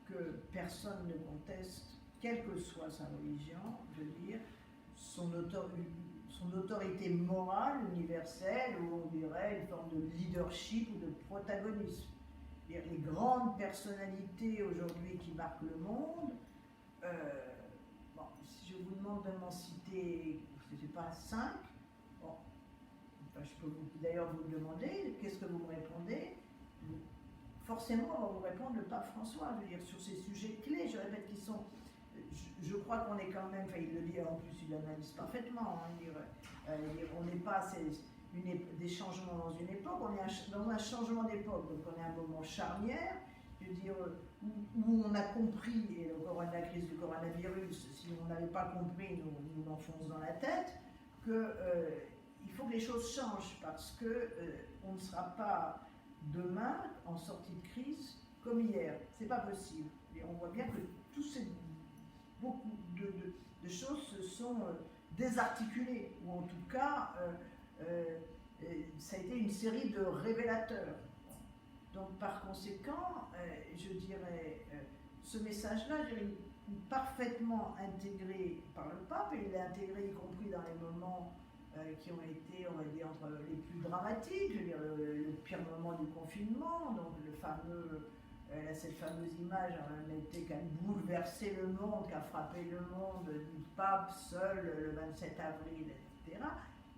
Speaker 2: que personne ne conteste, quelle que soit sa religion, je veux dire, son autorité morale, universelle, ou on dirait une forme de leadership ou de protagonisme. Les grandes personnalités aujourd'hui qui marquent le monde, si je vous demande de m'en citer, je ne sais pas, 5, bon, enfin, je peux d'ailleurs vous demander, qu'est-ce que vous me répondez? Forcément, on va vous répondre le pape François, je veux dire, sur ces sujets clés, je répète, qui sont... Je crois qu'on est quand même, enfin il le dit en plus, il analyse parfaitement, hein, on n'est pas des changements dans une époque, on est dans un changement d'époque, donc on est à un moment charnière, je veux dire, où on a compris, et la crise du coronavirus, si on n'avait pas compris, nous l'enfonce dans la tête, qu'il faut que les choses changent, parce qu'on ne sera pas demain en sortie de crise comme hier, c'est pas possible. Et on voit bien que beaucoup de choses se sont désarticulées, ou en tout cas, ça a été une série de révélateurs. Donc par conséquent, je dirais, ce message-là, il est parfaitement intégré par le pape, et il est intégré y compris dans les moments qui ont été, on va dire, entre les plus dramatiques, je veux dire, le pire moment du confinement, donc cette fameuse image qui a bouleversé le monde, qui a frappé le monde, du pape seul le 27 avril, etc.,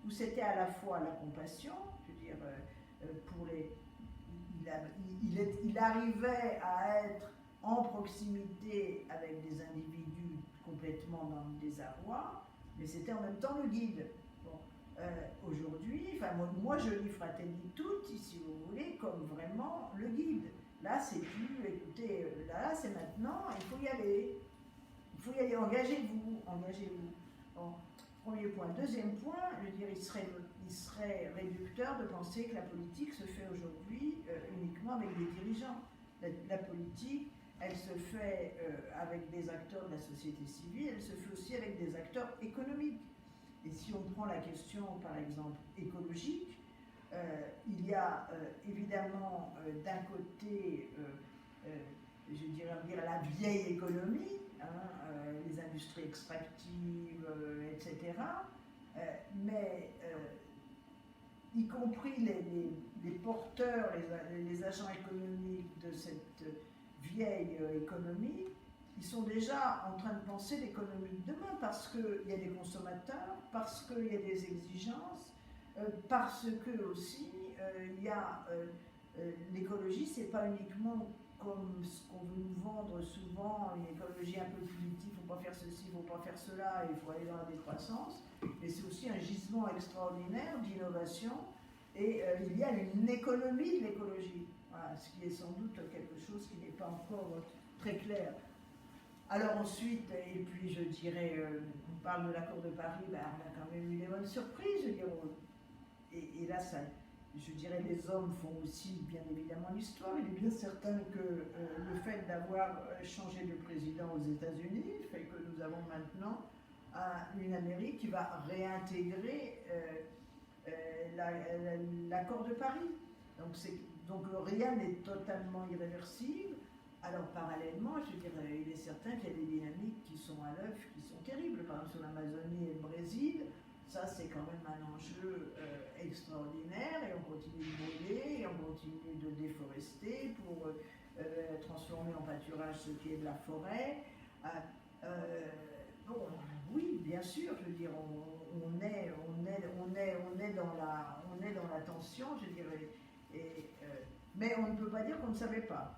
Speaker 2: où c'était à la fois la compassion, je veux dire, il arrivait à être en proximité avec des individus complètement dans le désarroi, mais c'était en même temps le guide. Bon, aujourd'hui, moi je lis Fratelli Tutti, si vous voulez, comme vraiment le guide. Là, c'est plus, écoutez, là, c'est maintenant, il faut y aller. Il faut y aller, engagez-vous. Bon, premier point. Deuxième point, je veux dire, il serait réducteur de penser que la politique se fait aujourd'hui uniquement avec des dirigeants. La politique, elle se fait avec des acteurs de la société civile, elle se fait aussi avec des acteurs économiques. Et si on prend la question, par exemple, écologique, il y a évidemment d'un côté, je dirais la vieille économie, les industries extractives, etc., mais y compris les porteurs, les agents économiques de cette vieille économie, ils sont déjà en train de penser l'économie de demain, parce qu'il y a des consommateurs, parce qu'il y a des exigences, parce que aussi il y a l'écologie, c'est pas uniquement comme ce qu'on veut nous vendre souvent, une écologie un peu punitive, il ne faut pas faire ceci, il ne faut pas faire cela, il faut aller dans la décroissance. Et c'est aussi un gisement extraordinaire d'innovation. Et il y a une économie de l'écologie, voilà, ce qui est sans doute quelque chose qui n'est pas encore très clair. Alors ensuite, et puis je dirais, on parle de l'accord de Paris, ben, on a quand même eu des bonnes surprises, je veux dire, et là, ça, je dirais, les hommes font aussi bien évidemment l'histoire. Il est bien certain que le fait d'avoir changé de président aux États-Unis fait que nous avons maintenant une Amérique qui va réintégrer l'accord de Paris. Donc rien n'est totalement irréversible. Alors parallèlement, je dirais, il est certain qu'il y a des dynamiques qui sont à l'œuvre, qui sont terribles. Par exemple sur l'Amazonie et le Brésil, ça c'est quand même un enjeu extraordinaire, et on continue de brûler, et on continue de déforester pour transformer en pâturage ce qui est de la forêt. Bon, oui, bien sûr, je veux dire, on est dans la tension, je dirais, mais on ne peut pas dire qu'on ne savait pas.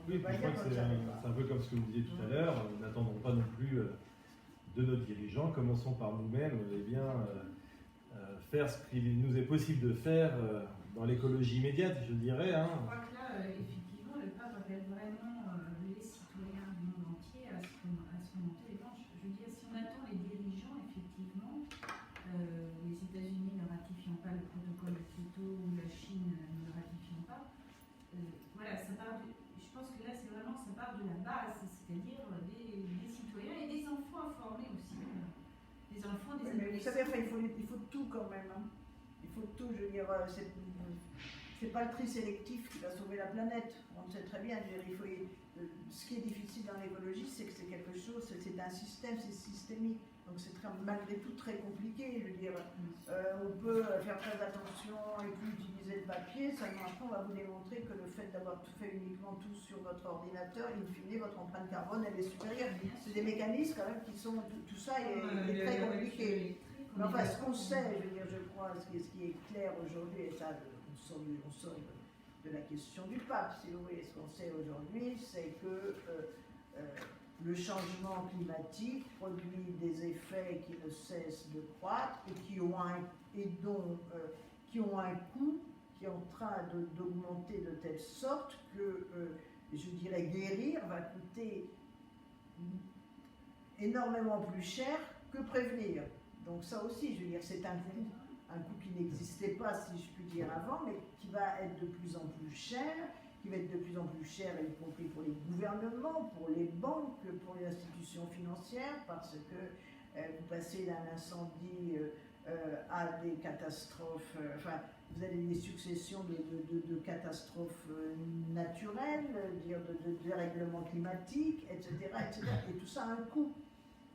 Speaker 1: Oui, je crois que c'est un peu comme ce que vous disiez tout à l'heure, n'attendons pas non plus de nos dirigeants, commençons par nous-mêmes, faire ce qu'il nous est possible de faire dans l'écologie immédiate, je dirais.
Speaker 3: Je crois que là, effectivement, le pape appelle vraiment les citoyens du monde entier à se remonter les manches. Je veux dire, si on attend les dirigeants, effectivement, les États-Unis ne ratifiant pas le protocole de Kyoto ou la Chine ne le ratifiant pas, voilà, ça part je pense que là, c'est vraiment, ça part de la base, c'est-à-dire des citoyens et des enfants à former aussi. Des enfants, des adolescents.
Speaker 2: Mais vous savez, enfin, il faut tout quand même. Hein. Il faut tout, je veux dire, c'est pas le tri sélectif qui va sauver la planète. On le sait très bien. Je veux dire, ce qui est difficile dans l'écologie, c'est que c'est quelque chose, c'est un système, c'est systémique. Donc c'est malgré tout très compliqué. Je veux dire, on peut faire très attention et plus utiliser le papier. Seulement après, on va vous démontrer que le fait d'avoir tout fait uniquement tout sur votre ordinateur, in fine, votre empreinte carbone, elle est supérieure. C'est des mécanismes quand même qui sont, tout ça est très compliqué. Mais enfin, ce qu'on sait, je veux dire, je crois, ce qui est clair aujourd'hui, et ça, on sort de la question du pape, si vous voulez, ce qu'on sait aujourd'hui, c'est que le changement climatique produit des effets qui ne cessent de croître et qui ont un coût qui est en train d'augmenter de telle sorte que, je dirais, guérir va coûter énormément plus cher que prévenir. Donc ça aussi, je veux dire, c'est un coût qui n'existait pas, si je puis dire, avant, mais qui va être de plus en plus cher, y compris pour les gouvernements, pour les banques, pour les institutions financières, parce que vous passez d'un incendie à des catastrophes, vous avez des successions de catastrophes naturelles, de dérèglements climatiques, etc., etc. Et tout ça a un coût.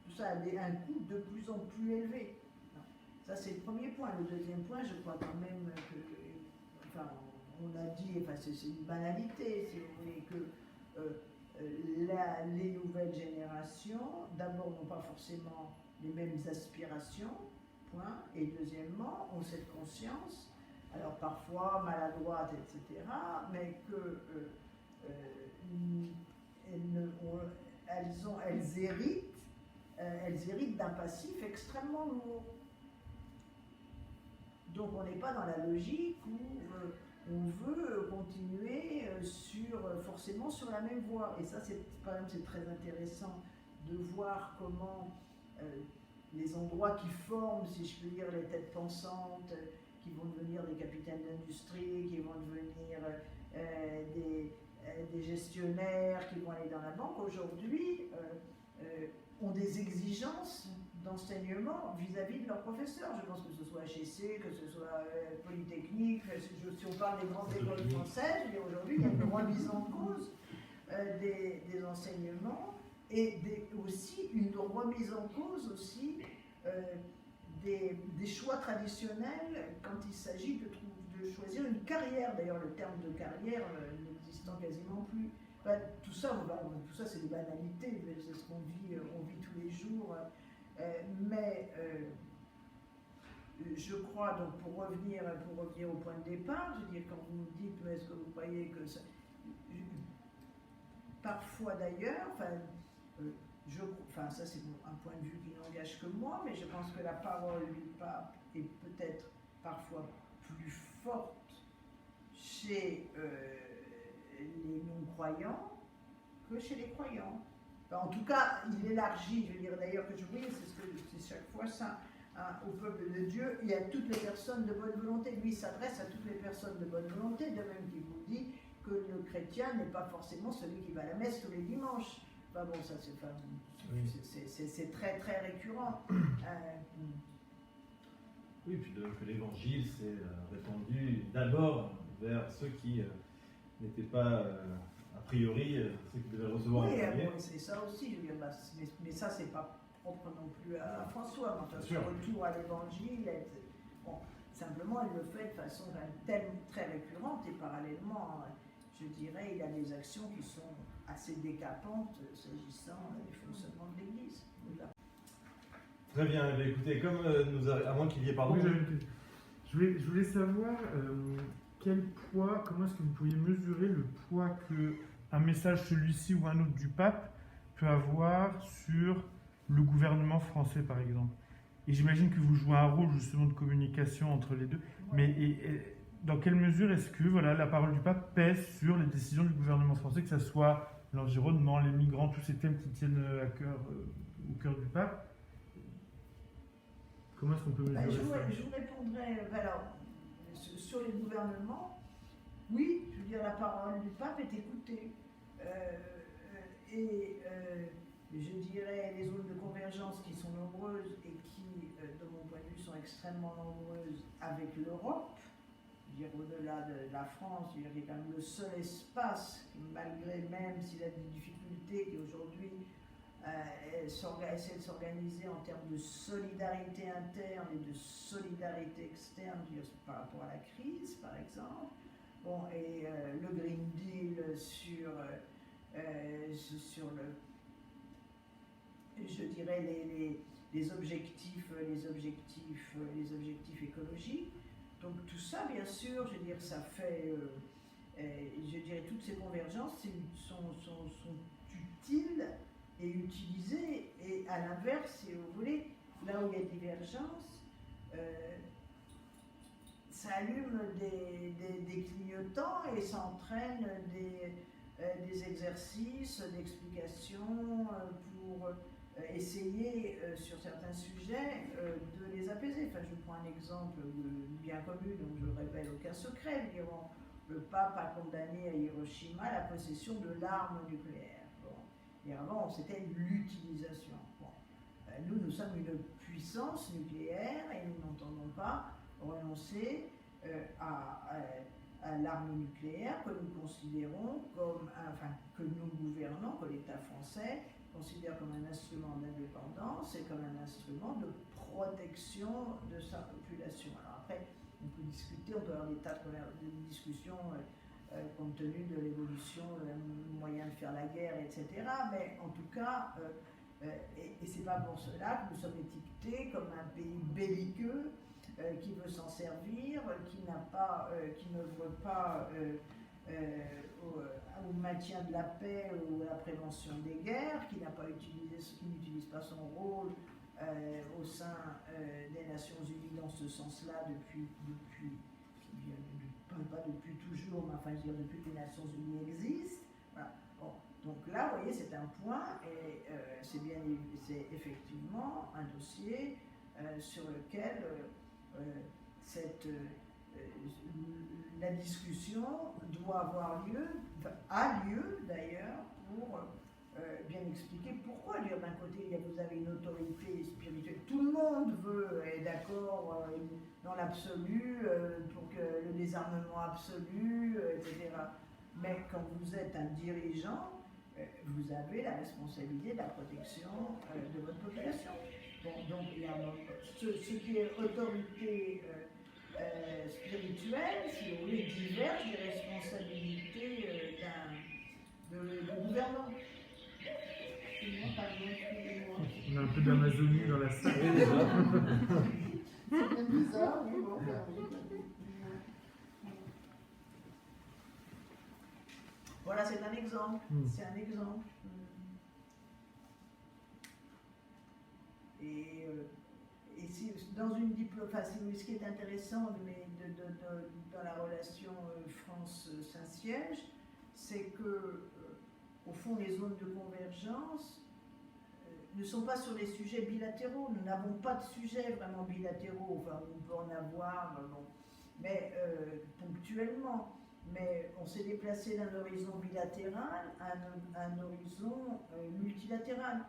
Speaker 2: Tout ça a un coût de plus en plus élevé. Ça, c'est le premier point. Le deuxième point, je crois quand même que, on a dit, c'est une banalité, si vous voulez, que les nouvelles générations, d'abord, n'ont pas forcément les mêmes aspirations, point, et deuxièmement, ont cette conscience, alors parfois maladroite, etc., mais que elles héritent d'un passif extrêmement lourd. Donc on n'est pas dans la logique où on veut continuer forcément sur la même voie. Et ça, par exemple, c'est très intéressant de voir comment les endroits qui forment, si je peux dire, les têtes pensantes, qui vont devenir des capitaines d'industrie, qui vont devenir des gestionnaires, qui vont aller dans la banque, aujourd'hui, ont des exigences d'enseignement vis-à-vis de leurs professeurs. Je pense que ce soit HEC, que ce soit Polytechnique, si on parle des grandes écoles françaises, aujourd'hui il y a une remise en cause des enseignements et aussi une remise en cause aussi des choix traditionnels quand il s'agit de choisir une carrière. D'ailleurs, le terme de carrière n'existant quasiment plus. Tout ça, c'est des banalités, c'est ce qu'on vit tous les jours. Mais je crois, donc pour revenir au point de départ, je veux dire, quand vous me dites, mais est-ce que vous croyez que ça... parfois d'ailleurs, ça c'est un point de vue qui n'engage que moi, mais je pense que la parole du pape est peut-être parfois plus forte chez les non-croyants que chez les croyants. Enfin, en tout cas, il élargit, je veux dire d'ailleurs que je voyais, c'est chaque fois ça, hein, au peuple de Dieu et à toutes les personnes de bonne volonté. Lui s'adresse à toutes les personnes de bonne volonté, de même qu'il vous dit que le chrétien n'est pas forcément celui qui va à la messe tous les dimanches. Enfin bon, ça c'est très très récurrent.
Speaker 1: Oui, puis que l'évangile s'est répandu d'abord vers ceux qui n'étaient pas, a priori, ceux qui devaient recevoir en premier.
Speaker 2: C'est ça aussi, je veux dire, mais ça, c'est pas propre non plus à François. Enfin, ce retour à l'évangile, bon, simplement, il le fait de façon très récurrente et parallèlement, je dirais, il a des actions qui sont assez décapantes s'agissant du fonctionnement de l'Église. Voilà.
Speaker 1: Très bien, eh bien, écoutez, comme à moins qu'il y ait pardon.
Speaker 4: Oui, je voulais savoir quel poids, comment est-ce que vous pourriez mesurer le poids qu'un message celui-ci ou un autre du pape peut avoir sur le gouvernement français par exemple. Et j'imagine que vous jouez un rôle justement de communication entre les deux, mais dans quelle mesure est-ce que la parole du pape pèse sur les décisions du gouvernement français, que ce soit l'environnement, les migrants, tous ces thèmes qui tiennent au cœur du pape? Comment est-ce qu'on peut mesurer ça?
Speaker 2: Je vous répondrai, sur les gouvernements, oui, je veux dire, la parole du pape est écoutée. Je dirais, les zones de convergence qui sont nombreuses et qui, de mon point de vue, sont extrêmement nombreuses avec l'Europe, dire au-delà de la France, il y a quand même le seul espace, malgré même s'il a des difficultés, qui aujourd'hui essaie de s'organiser en termes de solidarité interne et de solidarité externe, par rapport à la crise, par exemple. Bon, et le Green Deal sur je dirais les objectifs écologiques. Donc tout ça, bien sûr, je veux dire, ça fait, je dirais, toutes ces convergences sont utiles et utilisées. Et à l'inverse, si vous voulez, là où il y a divergence, ça allume des clignotants et ça entraîne des exercices d'explication pour essayer sur certains sujets de les apaiser. Enfin, je prends un exemple bien connu, donc je ne révèle aucun secret. Le pape a condamné à Hiroshima la possession de l'arme nucléaire. Bon. Et avant, c'était l'utilisation. Bon. Nous sommes une puissance nucléaire et nous n'entendons pas renoncer à l'arme nucléaire que nous considérons comme, que nous gouvernons, que l'État français considère comme un instrument d'indépendance et comme un instrument de protection de sa population. Alors après, on peut discuter, on peut avoir des tas de discussions compte tenu de l'évolution, moyen de faire la guerre, etc. Mais en tout cas, et c'est pas pour cela que nous sommes étiquetés comme un pays belliqueux qui veut s'en servir, qui n'œuvre pas au maintien de la paix ou à la prévention des guerres, qui n'utilise pas son rôle au sein des Nations Unies dans ce sens-là depuis pas depuis toujours, mais enfin je veux dire depuis que les Nations Unies existent. Voilà. Bon. Donc là, vous voyez, c'est un point et c'est effectivement un dossier sur lequel la discussion doit avoir lieu, a lieu d'ailleurs, pour bien expliquer pourquoi. D'un côté, vous avez une autorité spirituelle, tout le monde est d'accord dans l'absolu pour que le désarmement absolu, etc. Mais quand vous êtes un dirigeant, vous avez la responsabilité de la protection de votre population. Bon, donc ce qui est autorité spirituelle, si vous voulez, diverge des responsabilités de gouvernant.
Speaker 4: On a un peu d'Amazonie dans la salle.
Speaker 2: C'est bizarre, mais bon. Voilà, c'est un exemple. C'est un exemple. Et si, dans une diplomatie, ce qui est intéressant dans la relation France-Saint-Siège, c'est que, au fond, les zones de convergence ne sont pas sur les sujets bilatéraux. Nous n'avons pas de sujets vraiment bilatéraux. Enfin, on peut en avoir, bon, mais ponctuellement. Mais on s'est déplacé d'un horizon bilatéral à un horizon multilatéral.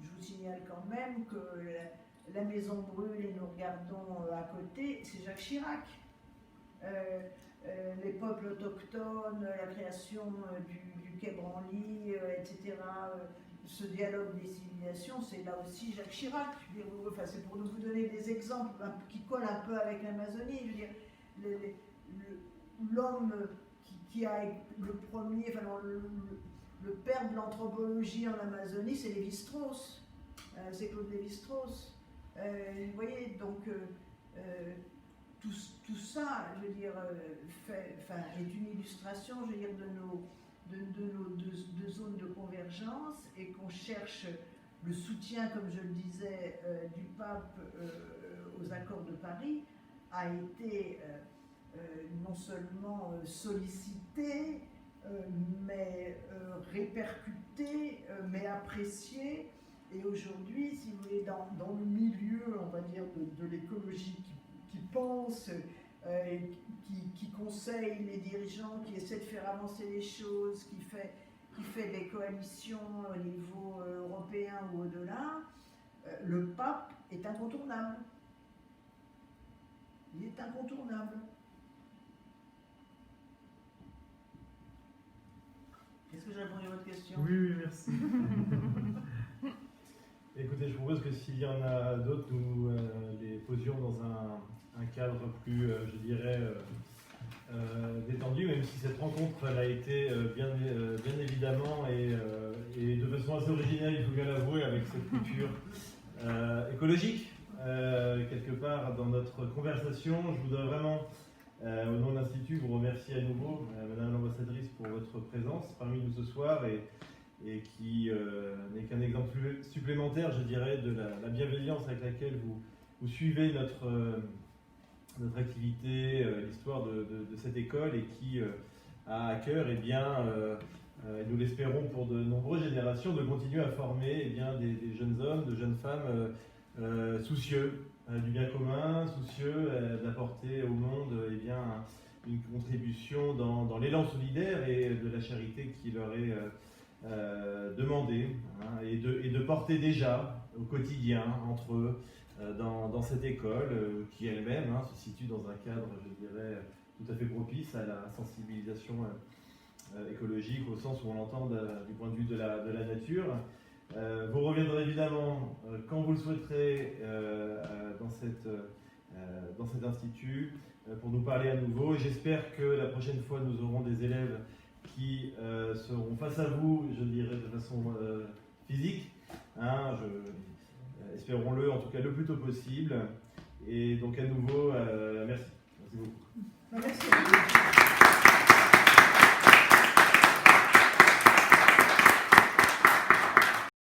Speaker 2: Je vous signale quand même que la maison brûle et nous regardons à côté, c'est Jacques Chirac. Les peuples autochtones, la création du Quai Branly, etc., ce dialogue des civilisations, c'est là aussi Jacques Chirac. Je veux dire, enfin, c'est pour vous donner des exemples qui collent un peu avec l'Amazonie. Je veux dire, l'homme qui a le premier, enfin, le père de l'anthropologie en Amazonie, c'est Lévi-Strauss. C'est Claude Lévi-Strauss. Vous voyez, donc tout ça, je veux dire, est une illustration, je veux dire, de nos deux zones de convergence, et qu'on cherche le soutien, comme je le disais, du pape aux accords de Paris, a été non seulement sollicité, mais répercuté, mais apprécié. Et aujourd'hui, si vous voulez, dans le milieu, on va dire, de l'écologie qui pense, qui conseille les dirigeants, qui essaie de faire avancer les choses, qui fait des coalitions au niveau européen ou au-delà, le pape est incontournable. Il est incontournable. Est-ce que j'ai répondu à votre question?
Speaker 4: Oui, merci.
Speaker 1: Écoutez, je propose que s'il y en a d'autres, nous les posions dans un cadre plus, je dirais, détendu, même si cette rencontre elle a été bien évidemment et de façon assez originale, il faut bien l'avouer, avec cette culture écologique, quelque part dans notre conversation. Je voudrais vraiment, au nom de l'Institut, vous remercier à nouveau, Madame l'ambassadrice, pour votre présence parmi nous ce soir et qui n'est qu'un exemple supplémentaire, je dirais, de la bienveillance avec laquelle vous suivez notre activité, l'histoire de cette école, et qui a à cœur, eh bien, nous l'espérons pour de nombreuses générations, de continuer à former, eh bien, des jeunes hommes, de jeunes femmes soucieux du bien commun, soucieux d'apporter au monde, eh bien, une contribution dans l'élan solidaire et de la charité qui leur est demandée, hein, et de porter déjà au quotidien entre eux dans cette école qui elle-même se situe dans un cadre, je dirais, tout à fait propice à la sensibilisation écologique, au sens où on l'entend du point de vue de la nature. Vous reviendrez évidemment quand vous le souhaiterez dans cet institut pour nous parler à nouveau. J'espère que la prochaine fois nous aurons des élèves qui seront face à vous, je dirais, de façon physique, hein, espérons-le en tout cas le plus tôt possible. Et donc à nouveau, merci. Merci beaucoup.
Speaker 2: Merci.